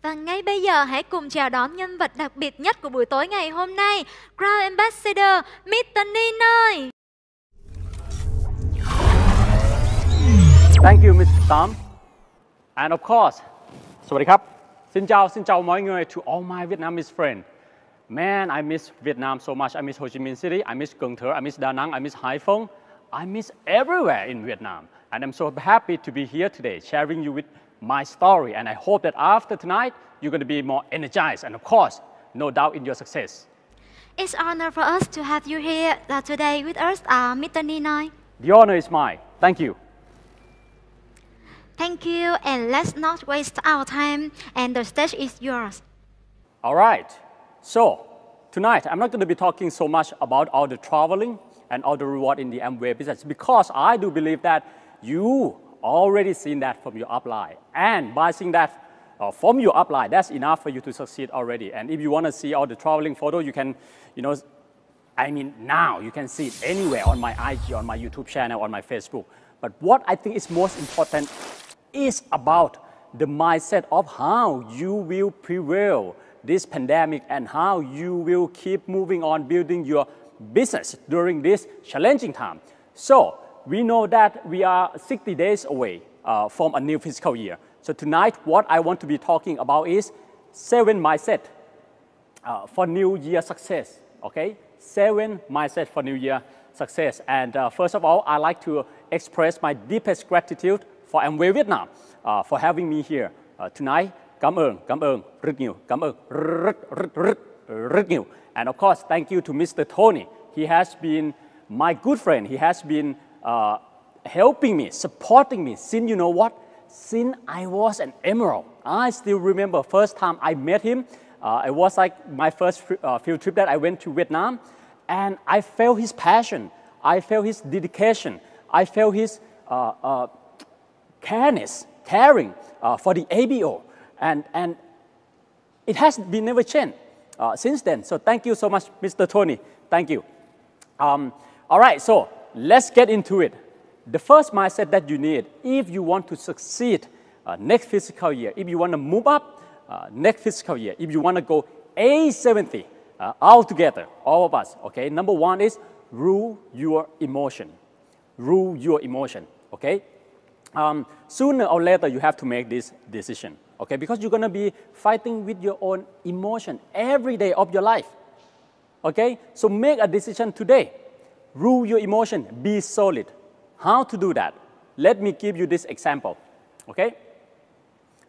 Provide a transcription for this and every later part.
Và ngay bây giờ hãy cùng chào đón nhân vật đặc biệt nhất của buổi tối ngày hôm nay, Grand Ambassador Mr. Ninoy. Thank you, Mr. Tam. And of course, สวัสดีครับ xin chào mọi người to all my Vietnamese friends. Man, I miss Vietnam so much. I miss Ho Chi Minh City, I miss Cần Thơ, I miss Da Nang, I miss Hải Phòng. I miss everywhere in Vietnam. And I'm so happy to be here today, sharing you with my story. And I hope that after tonight, you're going to be more energized. And of course, no doubt in your success. It's an honor for us to have you here today with us, Mr. Ninoy. The honor is mine. Thank you. Thank you, and let's not waste our time, and the stage is yours. All right. So, tonight, I'm not going to be talking so much about all the traveling and all the reward in the Amway business, because I do believe that you already seen that from your upline. And by seeing that from your upline, that's enough for you to succeed already. And if you want to see all the traveling photo, you can, now you can see it anywhere on my IG, on my YouTube channel, on my Facebook. But what I think is most important is about the mindset of how you will prevail this pandemic and how you will keep moving on building your business during this challenging time. So we know that we are 60 days away from a new fiscal year. So tonight, what I want to be talking about is 7 mindset for New Year success, okay? 7 mindset for New Year success. And first of all, I'd like to express my deepest gratitude for Amway Vietnam for having me here tonight. Cảm ơn rất nhiều, cảm ơn rất nhiều. And of course, thank you to Mr. Tony. He has been my good friend. He has been helping me, supporting me since, you know what, since I was an emerald. I still remember first time I met him. It was like my first field trip that I went to Vietnam. And I felt his passion. I felt his dedication. I felt his caring for the ABO. And it has been never changed since then. So thank you so much, Mr. Tony. Thank you. All right, so let's get into it. The first mindset that you need if you want to succeed next fiscal year, if you want to move up next fiscal year, if you want to go A70 all together, all of us, okay? Number one is rule your emotion. Rule your emotion, okay? Sooner or later, you have to make this decision, okay? Because you're going to be fighting with your own emotion every day of your life, okay? So make a decision today. Rule your emotion. Be solid. How to do that? Let me give you this example, okay?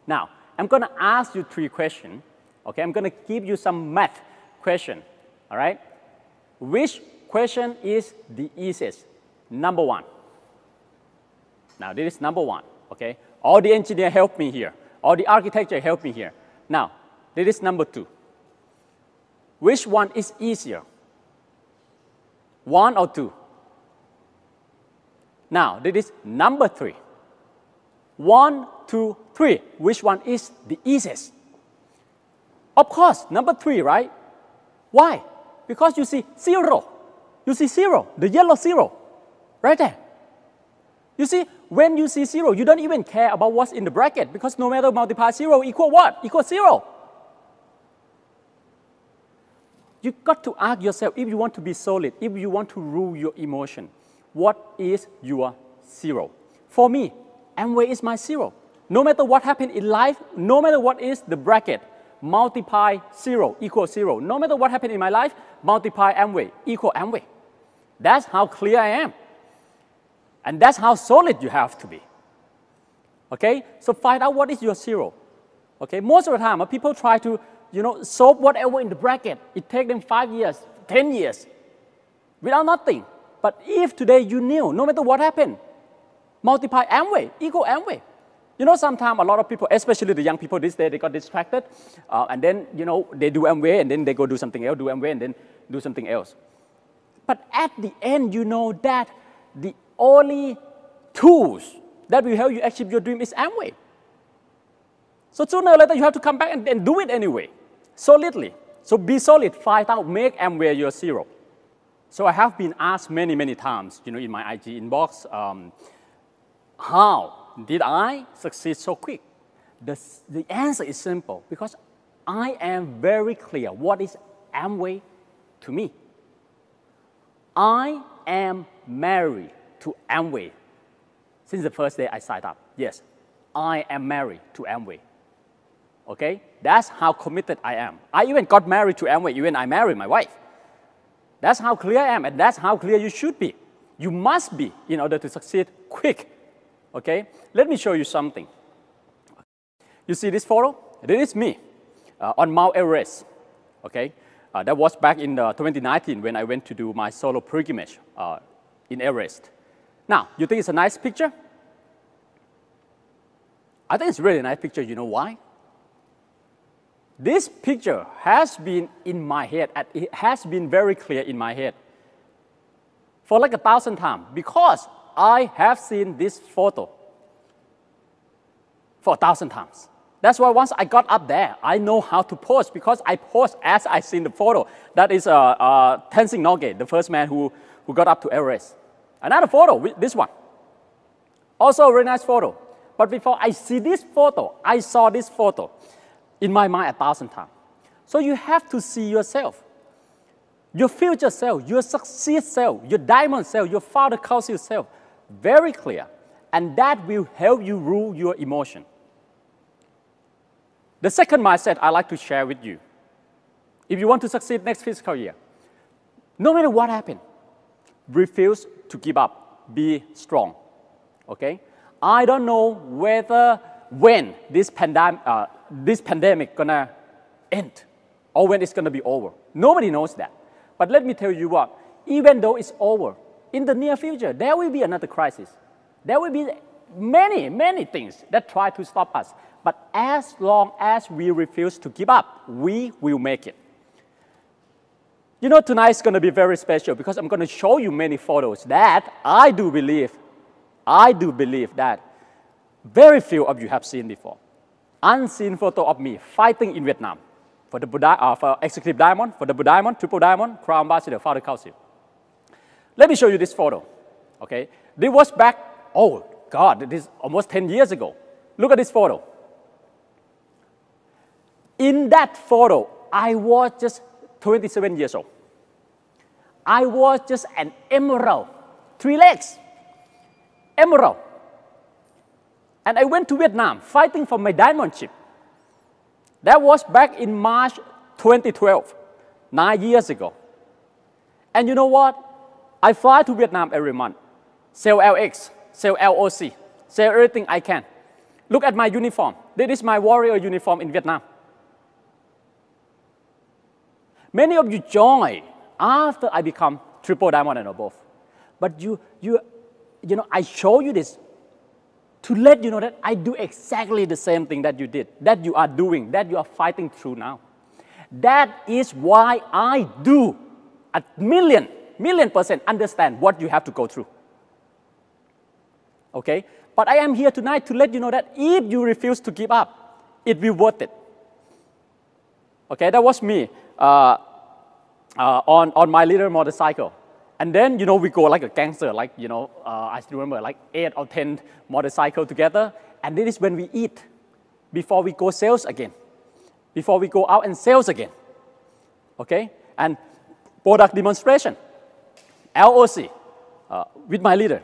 Now, I'm going to ask you 3 questions, okay? I'm going to give you some math question, all right? Which question is the easiest? Number 1. Now, this is number 1, okay? All the engineer help me here. All the architecture help me here. Now, this is number 2. Which one is easier? 1 or 2? Now, this is number 3. 1, 2, 3. Which one is the easiest? Of course, number 3, right? Why? Because you see 0. You see 0, the yellow 0, right there. You see, when you see 0, you don't even care about what's in the bracket, because no matter multiply 0 equal what? Equal 0. You've got to ask yourself, if you want to be solid, if you want to rule your emotion, what is your 0? For me, Amway is my 0. No matter what happened in life, no matter what is the bracket, multiply 0 equals 0. No matter what happened in my life, multiply Amway equal Amway. That's how clear I am. And that's how solid you have to be. Okay? So find out what is your 0. Okay? Most of the time, people try to, solve whatever in the bracket. It takes them 5 years, 10 years, without nothing. But if today you knew, no matter what happened, multiply Amway equal Amway. Sometimes a lot of people, especially the young people these days, they got distracted. And then, they do Amway and then they go do something else, do Amway and then do something else. But at the end, you know that the only tools that will help you achieve your dream is Amway. So sooner or later, you have to come back and do it anyway, solidly. So be solid, find out, make Amway your 0. So I have been asked many, many times, in my IG inbox, how did I succeed so quick? The answer is simple because I am very clear what is Amway to me. I am married to Amway since the first day I signed up. Yes, I am married to Amway. Okay, that's how committed I am. I even got married to Amway, even I married my wife. That's how clear I am, and that's how clear you should be. You must be in order to succeed quick. Okay, let me show you something. You see this photo? This is me on Mount Everest. Okay, that was back in 2019 when I went to do my solo pilgrimage in Everest. Now, you think it's a nice picture? I think it's a really nice picture. You know why? This picture has been in my head, and it has been very clear in my head for like 1,000 times because I have seen this photo for 1,000 times. That's why once I got up there, I know how to pose because I pose as I seen the photo. That is Tenzing Norgay, the first man who got up to Everest. Another photo, this one. Also a very nice photo. But before I see this photo, I saw this photo in my mind 1,000 times. So you have to see yourself, your future self, your succeed self, your diamond self, your father council self, very clear. And that will help you rule your emotion. The second mindset I like to share with you, if you want to succeed next fiscal year, no matter what happens, refuse to give up, be strong, okay? I don't know when this pandemic gonna end or when it's gonna be over. Nobody knows that. But let me tell you what, even though it's over, in the near future, there will be another crisis. There will be many, many things that try to stop us. But as long as we refuse to give up, we will make it. You know, tonight is going to be very special because I'm going to show you many photos that I do believe that very few of you have seen before. Unseen photo of me fighting in Vietnam for the for Executive Diamond, for the Diamond, Triple Diamond, Crown Ambassador, Father Council. Let me show you this photo, okay? This was back, oh God, this is almost 10 years ago. Look at this photo. In that photo, I was just 27 years old. I was just an emerald, 3 legs, emerald. And I went to Vietnam fighting for my diamond ship. That was back in March 2012, 9 years ago. And you know what? I fly to Vietnam every month, sell LX, sell LOC, sell everything I can. Look at my uniform. This is my warrior uniform in Vietnam. Many of you join after I become triple diamond and above. But you know, I show you this to let you know that I do exactly the same thing that you did, that you are doing, that you are fighting through now. That is why I do a million % understand what you have to go through. Okay? But I am here tonight to let you know that if you refuse to give up, it will be worth it. Okay, that was me on my little motorcycle. And then, you know, we go like a gangster, like, you know, I still remember like 8 or 10 motorcycles together. And this is when we eat before we go sales again, before we go out and sales again. Okay, and product demonstration, LOC, with my leader.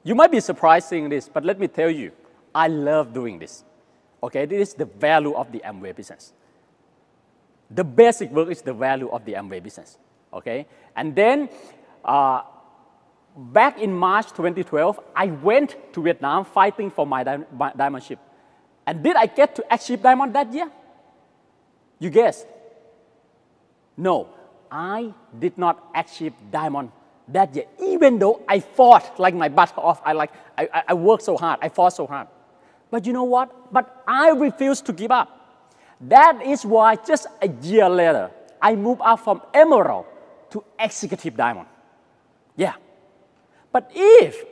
You might be surprised seeing this, but let me tell you, I love doing this. Okay, this is the value of the Amway business. The basic work is the value of the Amway business, okay? And then, back in March 2012, I went to Vietnam fighting for my diamond ship. And did I get to achieve diamond that year? You guessed. No, I did not achieve diamond that year, even though I fought like my butt off. I worked so hard, I fought so hard. But you know what? But I refused to give up. That is why just a year later, I moved up from emerald to executive diamond. Yeah. But if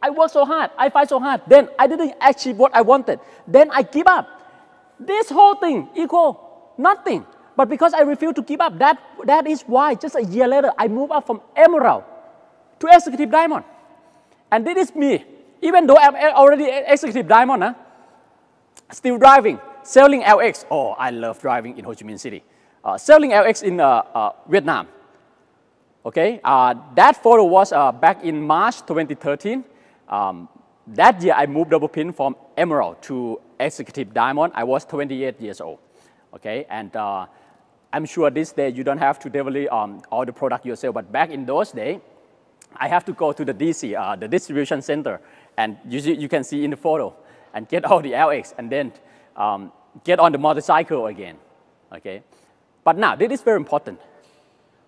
I work so hard, I fight so hard, then I didn't achieve what I wanted, then I give up. This whole thing equal nothing. But because I refused to give up, that is why just a year later, I moved up from emerald to executive diamond. And this is me. Even though I'm already executive diamond, Still driving, selling LX. Oh, I love driving in Ho Chi Minh City. Selling LX in Vietnam. Okay, that photo was back in March 2013. That year I moved double pin from Emerald to Executive Diamond. I was 28 years old. Okay, and I'm sure this day you don't have to develop all the product yourself, but back in those days, I have to go to the DC, the distribution center, and you can see in the photo, and get all the LX, and then get on the motorcycle again. Okay, but now this is very important.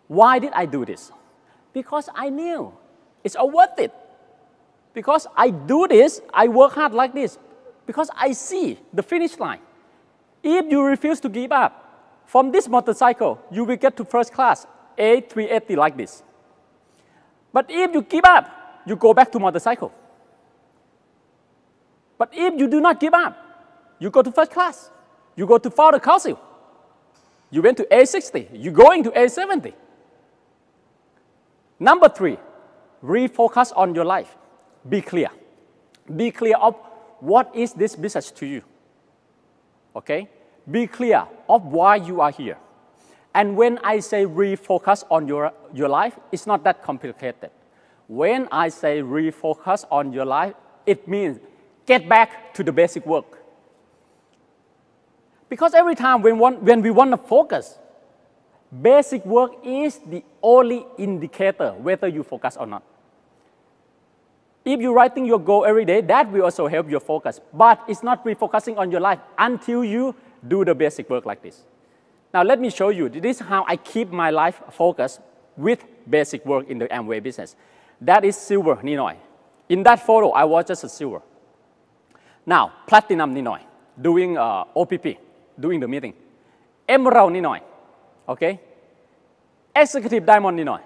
Why did I do this? Because I knew it's all worth it. Because I do this, I work hard like this, because I see the finish line. If you refuse to give up, from this motorcycle, you will get to first class, A380 like this. But if you give up, you go back to motorcycle. But if you do not give up, you go to first class. You go to founder council. You went to A60, you're going to A70. Number 3, refocus on your life. Be clear. Be clear of what is this business to you. Okay? Be clear of why you are here. And when I say refocus on your life, it's not that complicated. When I say refocus on your life, it means get back to the basic work. Because every time when we want to focus, basic work is the only indicator whether you focus or not. If you're writing your goal every day, that will also help your focus. But it's not refocusing on your life until you do the basic work like this. Now let me show you. This is how I keep my life focused with basic work in the Amway business. That is silver Ninoy. In that photo, I was just a silver. Now, platinum Ninoy, doing OPP, doing the meeting. Emerald Ninoy, okay? Executive diamond Ninoy,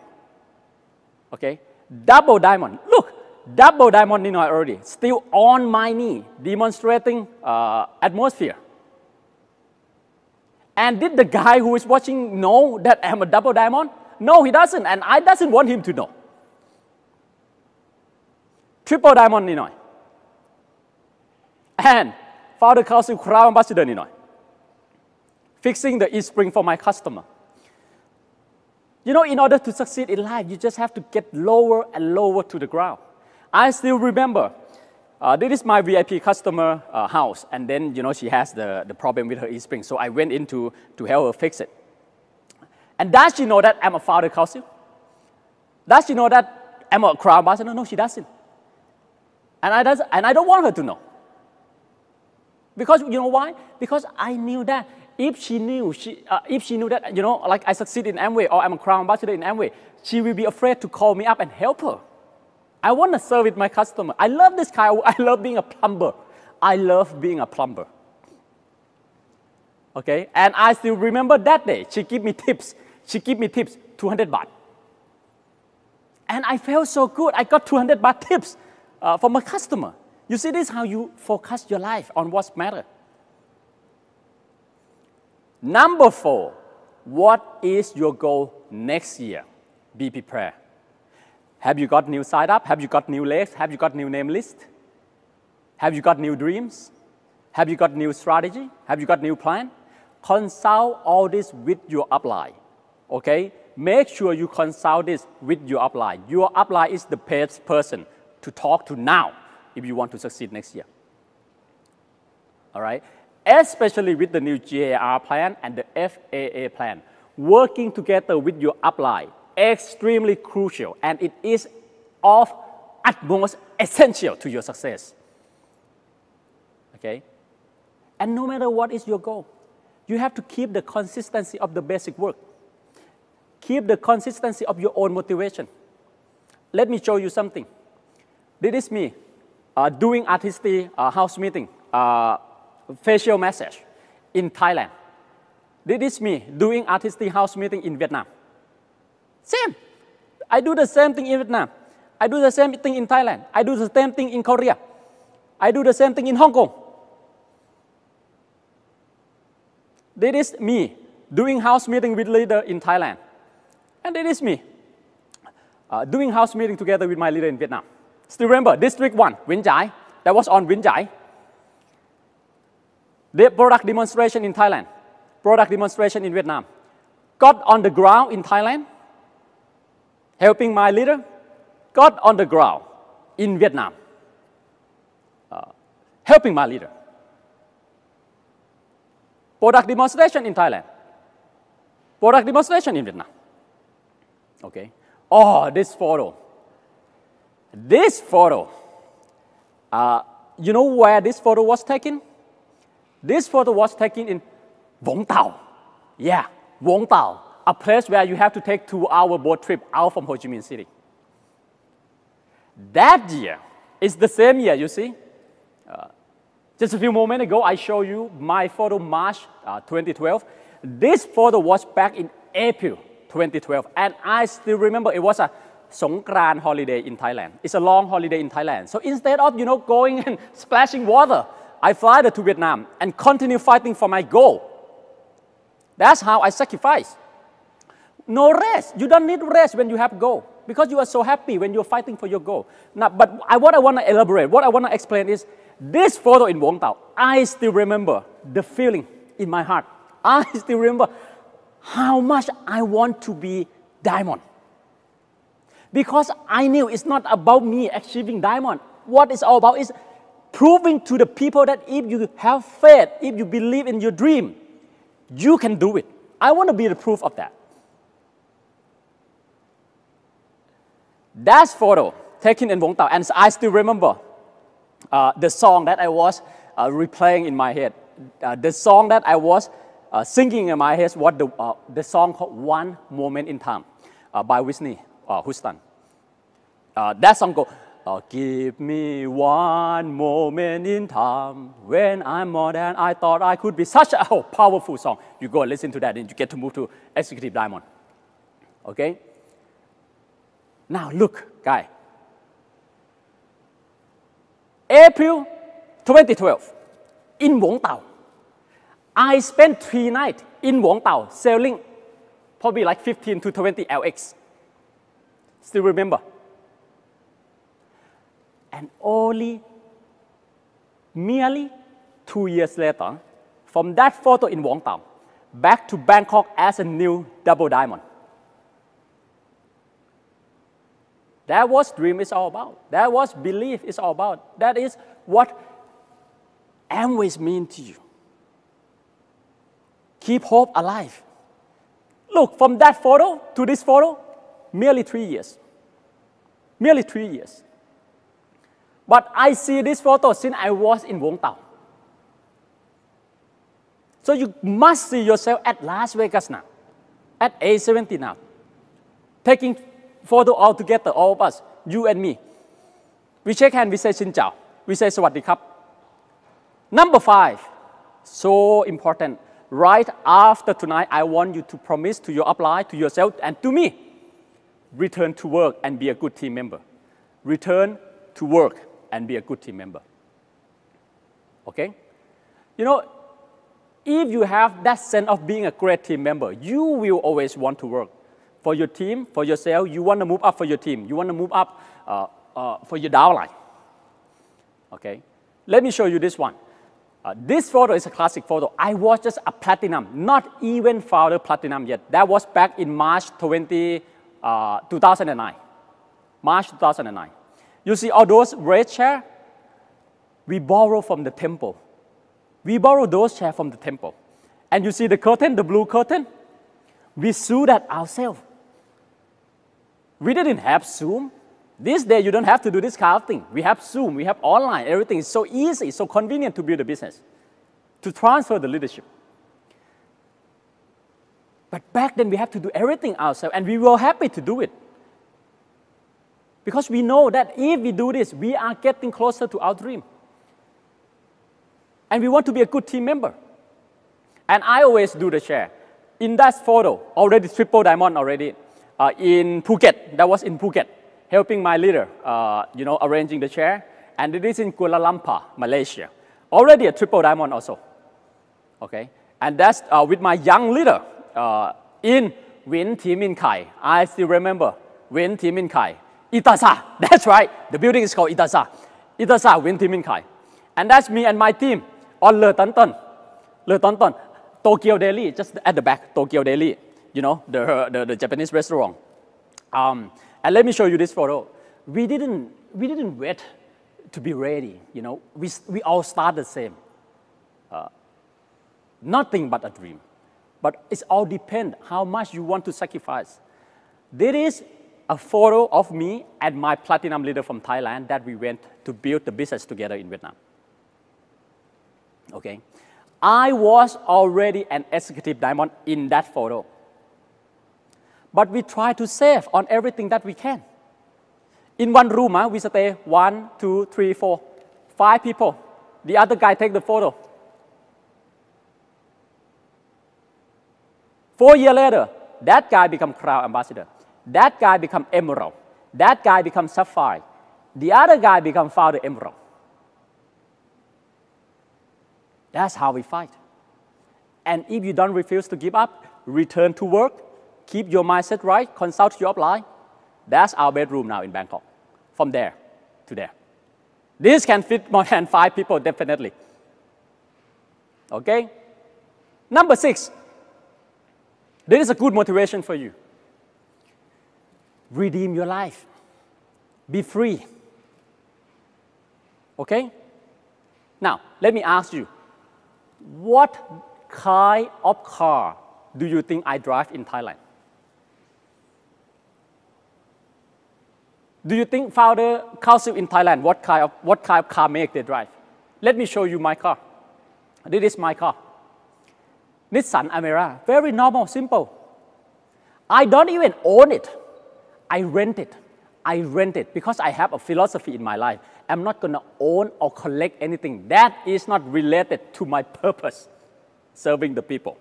okay? Double diamond, look, double diamond Ninoy already, still on my knee, demonstrating atmosphere. And did the guy who is watching know that I'm a double diamond? No, he doesn't, and I doesn't want him to know. Triple diamond Ninoy. And founder council crown ambassador Ninoy. Fixing the e-spring for my customer. You know, in order to succeed in life, you just have to get lower and lower to the ground. I still remember, this is my VIP customer house, and then, you know, she has the problem with her e-spring, so I went in to help her fix it. And does she know that I'm a founder council? Does she know that I'm a crown ambassador? No, she doesn't. And I don't want her to know. Because, you know why? Because I knew that if she knew that, you know, like I succeed in Amway or I'm a crown ambassador in Amway, she will be afraid to call me up and help her. I want to serve with my customer. I love this guy. I love being a plumber. I love being a plumber. Okay? And I still remember that day. She gave me tips. She gave me tips, 200 baht. And I felt so good. I got 200 baht tips from a customer. You see, this is how you focus your life on what's matter. Number 4, what is your goal next year? Be prepared. Have you got new side up? Have you got new legs? Have you got new name list? Have you got new dreams? Have you got new strategy? Have you got new plan? Consult all this with your upline, okay? Make sure you consult this with your upline. Your upline is the best person to talk to now if you want to succeed next year, all right? Especially with the new GAR plan and the FAA plan. Working together with your upline, extremely crucial, and it is of utmost essential to your success, okay? And no matter what is your goal, you have to keep the consistency of the basic work. Keep the consistency of your own motivation. Let me show you something. This is me doing artistic house meeting, facial massage in Thailand. This is me doing artistic house meeting in Vietnam. Same. I do the same thing in Vietnam. I do the same thing in Thailand. I do the same thing in Korea. I do the same thing in Hong Kong. This is me doing house meeting with leader in Thailand. And this is me doing house meeting together with my leader in Vietnam. Still remember, District 1, Vinh Chai. That was on Vinh Chai. The product demonstration in Thailand, product demonstration in Vietnam. Got on the ground in Thailand, helping my leader. Got on the ground in Vietnam, helping my leader. Product demonstration in Thailand, product demonstration in Vietnam. Okay. Oh, this photo. This photo. You know where this photo was taken? This photo was taken in Vũng Tàu. Yeah, Vũng Tàu, a place where you have to take 2-hour boat trip out from Ho Chi Minh City. That year is the same year, you see. Just a few moments ago, I showed you my photo March 2012. This photo was back in April 2012, and I still remember it was a Songkran holiday in Thailand. It's a long holiday in Thailand. So instead of, going and splashing water, I fly to Vietnam and continue fighting for my goal. That's how I sacrifice. No rest. You don't need rest when you have goal, because you are so happy when you're fighting for your goal. Now, but what I want to elaborate, what I want to explain is this photo in Vũng Tàu. I still remember the feeling in my heart. I still remember how much I want to be diamond. Because I knew it's not about me achieving diamond. What it's all about is proving to the people that if you have faith, if you believe in your dream, you can do it. I want to be the proof of that. That photo taken in Vũng Tàu, and I still remember the song that I was replaying in my head. The song that I was singing in my head was the song called One Moment in Time by Whitney Houston. That song goes, give me one moment in time when I'm more than I thought I could be. Such a powerful song. You go and listen to that and you get to move to Executive Diamond. Okay? Now look, guy. April 2012, in Vũng Tàu. I spent 3 nights in Vũng Tàu selling probably like 15 to 20 LX. Still remember. And merely 2 years later, from that photo in Vũng Tàu, back to Bangkok as a new double diamond. That was dream is all about. That was belief is all about. That is what Amway means to you. Keep hope alive. Look, from that photo to this photo, merely 3 years. Merely 3 years. But I see this photo since I was in Vũng Tàu. So you must see yourself at Las Vegas now, at A70 now, taking photo all together, all of us, you and me. We shake hands, we say Xin Chào, we say Sawadee Krap. Number 5, so important. Right after tonight, I want you to promise to your upline, to yourself, and to me, return to work and be a good team member. Return to work and be a good team member. Okay? If you have that sense of being a great team member, you will always want to work for your team, for yourself. You want to move up for your team. You want to move up for your downline. Okay? Let me show you this one. This photo is a classic photo. I was just a platinum, not even founder platinum yet. That was back in March 2009. March 2009. You see all those red chairs? We borrow from the temple. We borrow those chairs from the temple. And you see the curtain, the blue curtain? We sew that ourselves. We didn't have Zoom. This day, you don't have to do this kind of thing. We have Zoom, we have online, everything is so easy, so convenient to build a business, to transfer the leadership. But back then, we have to do everything ourselves, and we were happy to do it. Because we know that if we do this, we are getting closer to our dream. And we want to be a good team member. And I always do the share. In that photo, already triple diamond already, in Phuket, that was in Phuket, helping my leader, arranging the chair. And it is in Kuala Lumpur, Malaysia. Already a triple diamond also. Okay? And that's with my young leader in Win Thi Minh Khai. I still remember Win Thi Minh Khai. Itasa, that's right. The building is called Itasa. Itasa, Win Thi Minh Khai. And that's me and my team on Le Tan Tan. Tonton, Tokyo Deli, just at the back, Tokyo Deli, you know, the Japanese restaurant. And let me show you this photo. We didn't wait to be ready, you know. We all start the same. Nothing but a dream. But it's all depend how much you want to sacrifice. There is a photo of me and my platinum leader from Thailand that we went to build the business together in Vietnam. Okay, I was already an executive diamond in that photo. But we try to save on everything that we can. In one room, we stay 1, 2, 3, 4, 5 people. The other guy take the photo. 4 years later, that guy become Crown Ambassador. That guy become Emerald. That guy become Sapphire. The other guy become Founder Emerald. That's how we fight. And if you don't refuse to give up, return to work, keep your mindset right, consult your upline. That's our bedroom now in Bangkok. From there to there. This can fit more than 5 people, definitely. Okay? Number 6. There is a good motivation for you. Redeem your life. Be free. Okay? Now, let me ask you, what kind of car do you think I drive in Thailand? Do you think founder council in Thailand, what kind of car make they drive? Let me show you my car. This is my car. Nissan Almera, very normal, simple. I don't even own it. I rent it. I rent it because I have a philosophy in my life. I'm not going to own or collect anything that is not related to my purpose, serving the people.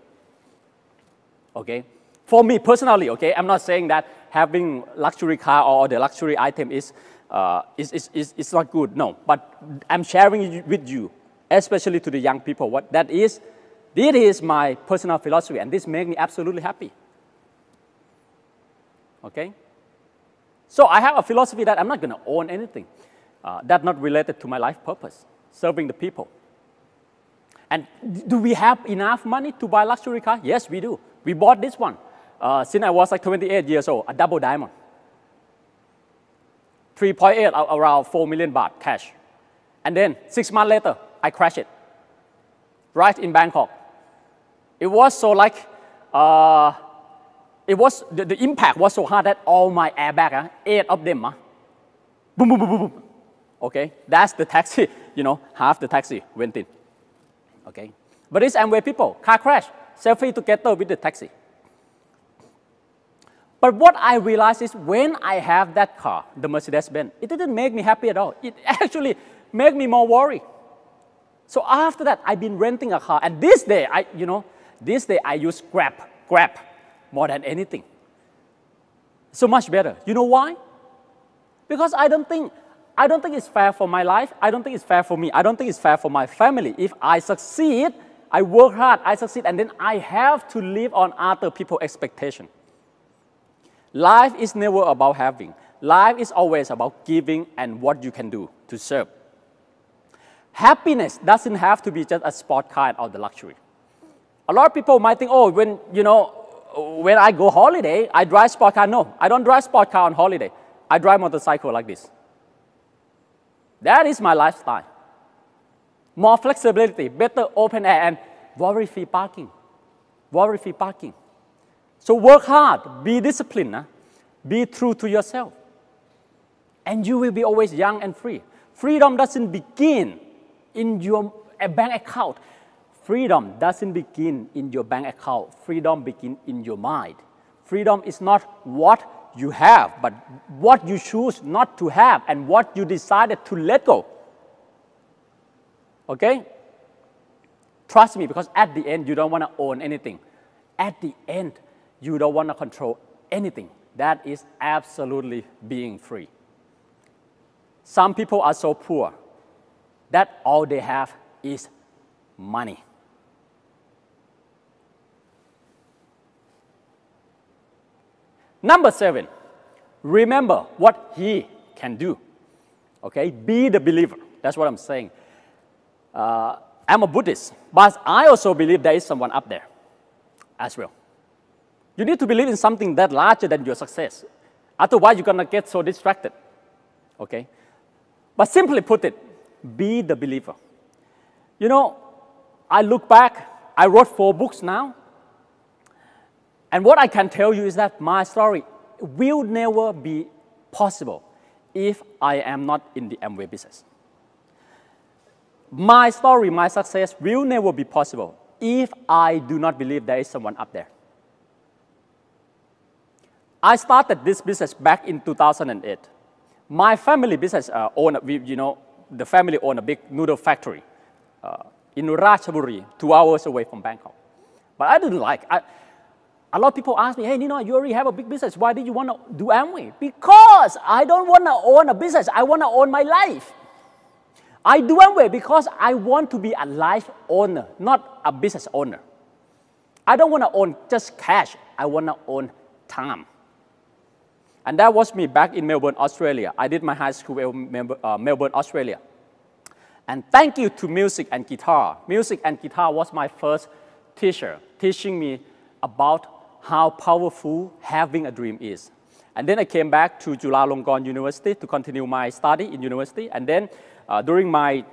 Okay? For me personally, okay, I'm not saying that having luxury car or the luxury item is not good. No, but I'm sharing it with you, especially to the young people, what that is. This is my personal philosophy, and this makes me absolutely happy. Okay? So I have a philosophy that I'm not going to own anything that's not related to my life purpose, serving the people. And do we have enough money to buy luxury car? Yes, we do. We bought this one since I was like 28 years old, a double diamond. 3.8, around 4 million baht cash. And then 6 months later, I crashed it right in Bangkok. It was so like, the impact was so hard that all my airbag, 8 of them, boom, boom, boom, boom, boom. Okay, that's the taxi, you know, half the taxi went in. Okay, but it's Amway people, car crash, selfie together with the taxi. But what I realized is when I have that car, the Mercedes-Benz, it didn't make me happy at all. It actually made me more worried. So after that, I've been renting a car, and this day, I use Grab more than anything. So much better. You know why? Because I don't think it's fair for my life. I don't think it's fair for me. I don't think it's fair for my family. If I succeed, I work hard, I succeed, and then I have to live on other people's expectations. Life is never about having. Life is always about giving and what you can do to serve. Happiness doesn't have to be just a sport car or the luxury. A lot of people might think, oh, when I go holiday, I drive sport car. No, I don't drive sport car on holiday. I drive motorcycle like this. That is my lifestyle. More flexibility, better open air, and worry-free parking. Worry-free parking. So work hard, be disciplined, be true to yourself. And you will be always young and free. Freedom doesn't begin in your bank account. Freedom doesn't begin in your bank account. Freedom begins in your mind. Freedom is not what you have, but what you choose not to have and what you decided to let go. Okay? Trust me, because at the end, you don't want to own anything. At the end, you don't want to control anything. That is absolutely being free. Some people are so poor that all they have is money. Number 7, remember what he can do. Okay, be the believer. That's what I'm saying. I'm a Buddhist, but I also believe there is someone up there as well. You need to believe in something that larger than your success. Otherwise, you're going to get so distracted. Okay? But simply put it, be the believer. You know, I look back, I wrote 4 books now. And what I can tell you is that my story will never be possible if I am not in the Amway business. My story, my success will never be possible if I do not believe there is someone up there. I started this business back in 2008. My family business the family owned a big noodle factory in Ratchaburi, 2 hours away from Bangkok. But I didn't like it. A lot of people ask me, hey, Ninoy, you already have a big business. Why did you want to do Amway? Because I don't want to own a business. I want to own my life. I do Amway because I want to be a life owner, not a business owner. I don't want to own just cash. I want to own time. And that was me back in Melbourne, Australia. I did my high school in Melbourne, Australia. And thank you to music and guitar. Music and guitar was my first teacher, teaching me about how powerful having a dream is. And then I came back to Chulalongkorn University to continue my study in university. And then during my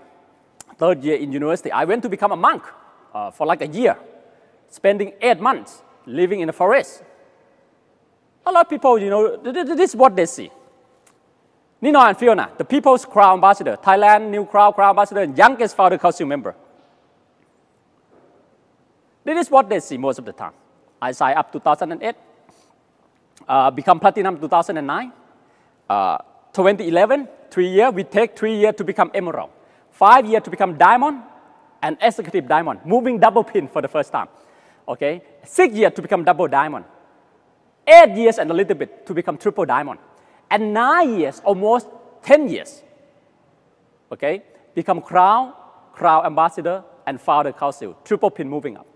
3rd year in university, I went to become a monk for like a year, spending 8 months living in the forest. A lot of people, this is what they see. Ninoy and Fiona, the People's Crown Ambassador, Thailand New Crown Ambassador, and youngest Founder Council member. This is what they see most of the time. I signed up 2008, become platinum 2009, 2011, 3 years. We take 3 years to become emerald, 5 years to become diamond, and executive diamond, moving double pin for the first time. Okay, 6 years to become double diamond, 8 years and a little bit to become triple diamond, and 9 years, almost 10 years. Okay, become crown ambassador, and founder council, triple pin moving up.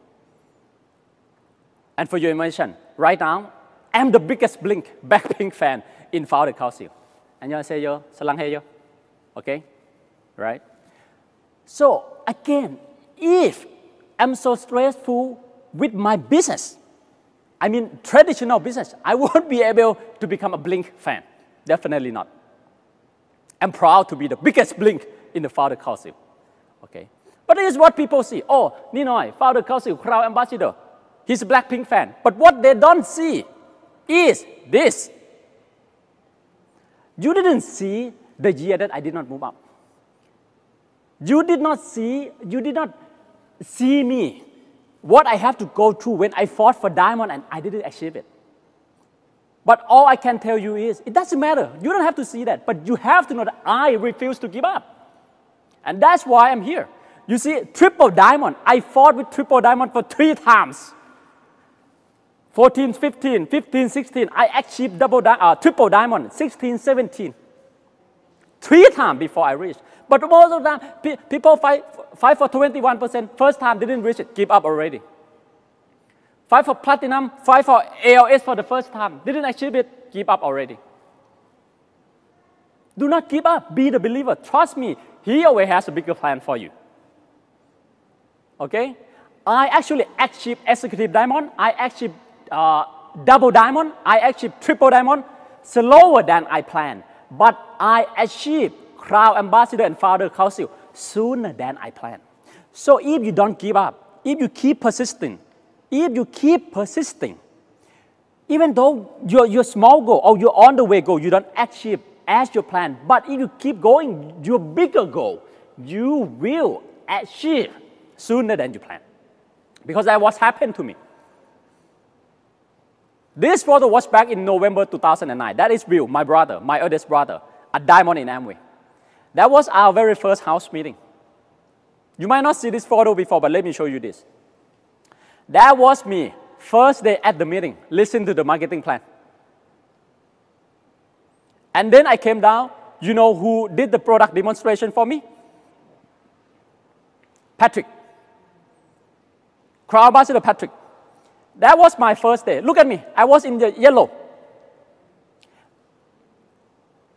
And for your information, right now, I'm the biggest Blackpink fan in Founder Council. 안녕하세요, 사랑해요. Okay, right? So again, if I'm so stressful with my business, I mean traditional business, I won't be able to become a Blink fan. Definitely not. I'm proud to be the biggest Blink in the Founder Council. Okay, but this is what people see. Oh, Ninoy, Founder Council, Crown Ambassador. He's a Blackpink fan. But what they don't see is this. You didn't see the year that I did not move up. You did not see me, what I have to go through when I fought for diamond and I didn't achieve it. But all I can tell you is, it doesn't matter. You don't have to see that. But you have to know that I refuse to give up. And that's why I'm here. You see, triple diamond. I fought with triple diamond for 3 times. 14, 15, 15, 16, I achieved triple diamond, 16, 17. 3 times before I reached. But most of the time, people fight for 21%. First time, didn't reach it, give up already. Fight for platinum, fight for ALS for the first time, didn't achieve it, give up already. Do not give up, be the believer. Trust me, He always has a bigger plan for you. Okay? I actually achieved executive diamond, I achieved double diamond, I achieved triple diamond, slower than I planned. But I achieved Crown Ambassador and Founder Council sooner than I planned. So if you don't give up, if you keep persisting, even though your small goal or your on the way goal, you don't achieve as you plan, but if you keep going, your bigger goal, you will achieve sooner than you plan. Because that's what happened to me. This photo was back in November 2009. That is Will, my brother, my eldest brother, a diamond in Amway. That was our very first house meeting. You might not see this photo before, but let me show you this. That was me, first day at the meeting, listen to the marketing plan. And then I came down. You know who did the product demonstration for me? Patrick. Crown Ambassador Patrick. That was my first day. Look at me. I was in the yellow.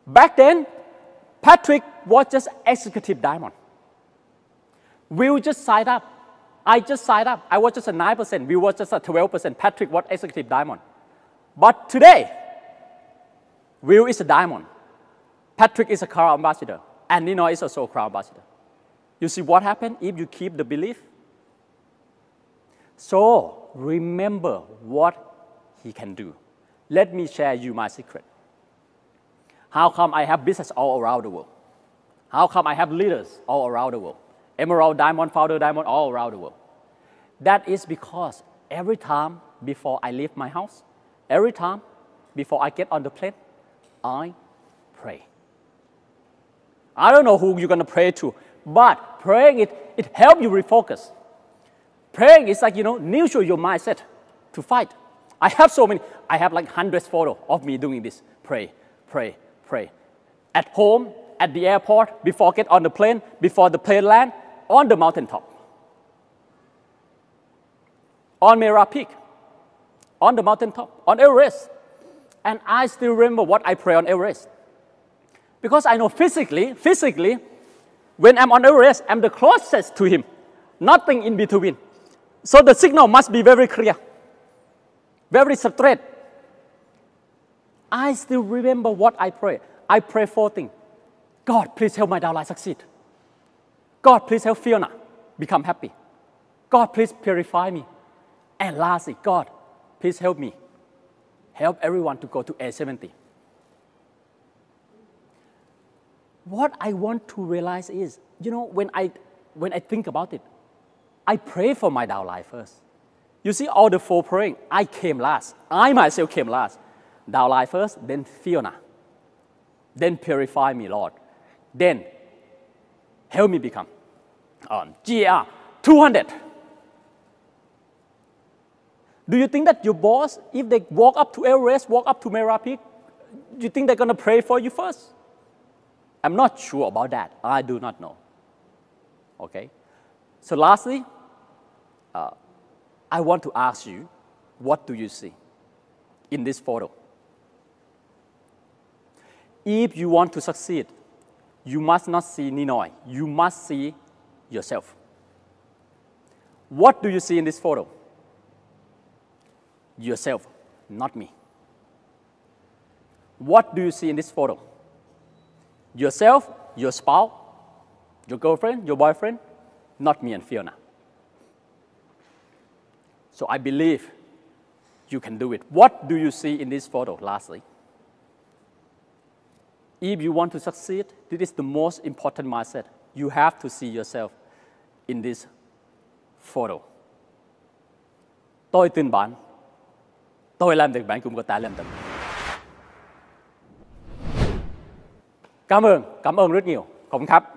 Back then, Patrick was just executive diamond. Will just signed up. I just signed up. I was just a 9%. We were just a 12%. Patrick was executive diamond. But today, Will is a diamond. Patrick is a crown ambassador. And Ninoy is also a crown ambassador. You see what happened if you keep the belief? So remember what he can do. Let me share you my secret. How come I have business all around the world? How come I have leaders all around the world? Emerald diamond, founder diamond, all around the world. That is because every time before I leave my house, every time before I get on the plane, I pray. I don't know who you're going to pray to, but praying it helps you refocus. Praying is like, neutral your mindset to fight. I have so many. I have like hundreds photos of me doing this. Pray, pray, pray. At home, at the airport, before get on the plane, before the plane land, on the mountaintop. On Mera Peak, on the mountaintop, on Everest. And I still remember what I pray on Everest. Because I know physically, when I'm on Everest, I'm the closest to him. Nothing in between. So the signal must be very clear, very straight. I still remember what I pray. I pray 4 things. God, please help my downline succeed. God, please help Fiona become happy. God, please purify me. And lastly, God, please help me. Help everyone to go to A70. What I want to realize is, when I think about it, I pray for my downline first. You see all the 4 praying, I came last. I myself came last. Downline first, then Fiona. Then purify me, Lord. Then help me become GAR 200. Do you think that your boss, if they walk up to Everest, walk up to Mera Peak, do you think they're going to pray for you first? I'm not sure about that. I do not know. Okay? So lastly, I want to ask you, what do you see in this photo? If you want to succeed, you must not see Ninoy. You must see yourself. What do you see in this photo? Yourself, not me. What do you see in this photo? Yourself, your spouse, your girlfriend, your boyfriend, not me and Fiona. So I believe you can do it. What do you see in this photo, lastly? If you want to succeed, this is the most important mindset. You have to see yourself in this photo. Tôi tin bạn. Tôi làm được, bạn cũng có thể làm được. Cảm ơn rất nhiều. Khổng khắp.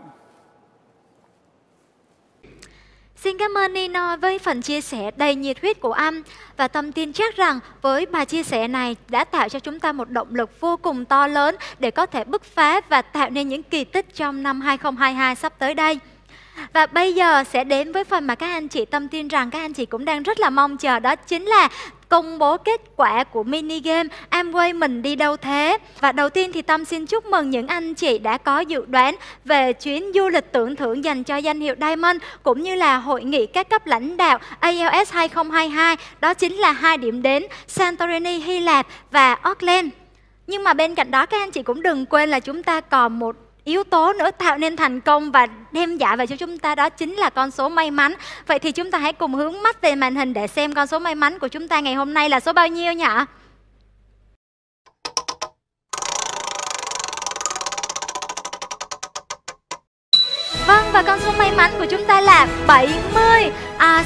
Xin cảm ơn Ninoy với phần chia sẻ đầy nhiệt huyết của anh. Và Tâm tin chắc rằng với bài chia sẻ này đã tạo cho chúng ta một động lực vô cùng to lớn để có thể bứt phá và tạo nên những kỳ tích trong năm 2022 sắp tới đây. Và bây giờ sẽ đến với phần mà các anh chị Tâm tin rằng các anh chị cũng đang rất là mong chờ, đó chính là công bố kết quả của mini game Amway mình đi đâu thế. Và đầu tiên thì Tâm xin chúc mừng những anh chị đã có dự đoán về chuyến du lịch tưởng thưởng dành cho danh hiệu Diamond cũng như là hội nghị các cấp lãnh đạo ALS 2022, đó chính là 2 điểm đến Santorini, Hy Lạp và Auckland. Nhưng mà bên cạnh đó các anh chị cũng đừng quên là chúng ta còn một yếu tố nữa tạo nên thành công và đem giải về cho chúng ta, đó chính là con số may mắn. Vậy thì chúng ta hãy cùng hướng mắt về màn hình để xem con số may mắn của chúng ta ngày hôm nay là số bao nhiêu nhỉ? Vâng, và con số may mắn của chúng ta là 70.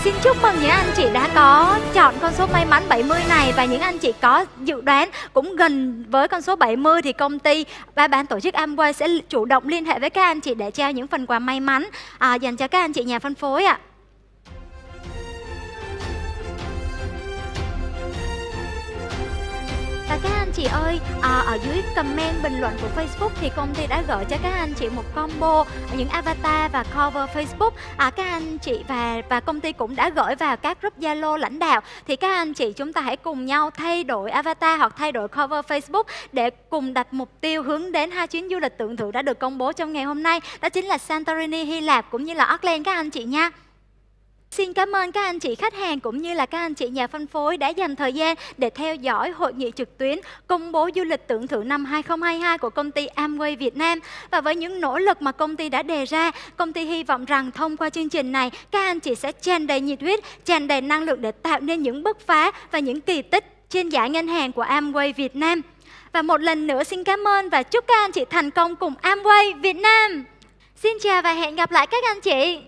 Xin chúc mừng những anh chị đã có chọn con số may mắn 70 này. Và những anh chị có dự đoán cũng gần với con số 70 thì công ty và ban tổ chức Amway sẽ chủ động liên hệ với các anh chị để trao những phần quà may mắn dành cho các anh chị nhà phân phối ạ. Và các anh anh chị ơi, ở dưới comment bình luận của Facebook thì công ty đã gửi cho các anh chị một combo những avatar và cover Facebook. Các anh chị và công ty cũng đã gửi vào các group Zalo lãnh đạo. Thì các anh chị chúng ta hãy cùng nhau thay đổi avatar hoặc thay đổi cover Facebook để cùng đặt mục tiêu hướng đến 2 chuyến du lịch tưởng thưởng đã được công bố trong ngày hôm nay. Đó chính là Santorini, Hy Lạp cũng như là Auckland các anh chị nha. Xin cảm ơn các anh chị khách hàng cũng như là các anh chị nhà phân phối đã dành thời gian để theo dõi hội nghị trực tuyến công bố du lịch tưởng thưởng năm 2022 của công ty Amway Việt Nam. Và với những nỗ lực mà công ty đã đề ra, công ty hy vọng rằng thông qua chương trình này, các anh chị sẽ tràn đầy nhiệt huyết, tràn đầy năng lượng để tạo nên những bứt phá và những kỳ tích trên giải ngân hàng của Amway Việt Nam. Và một lần nữa xin cảm ơn và chúc các anh chị thành công cùng Amway Việt Nam. Xin chào và hẹn gặp lại các anh chị.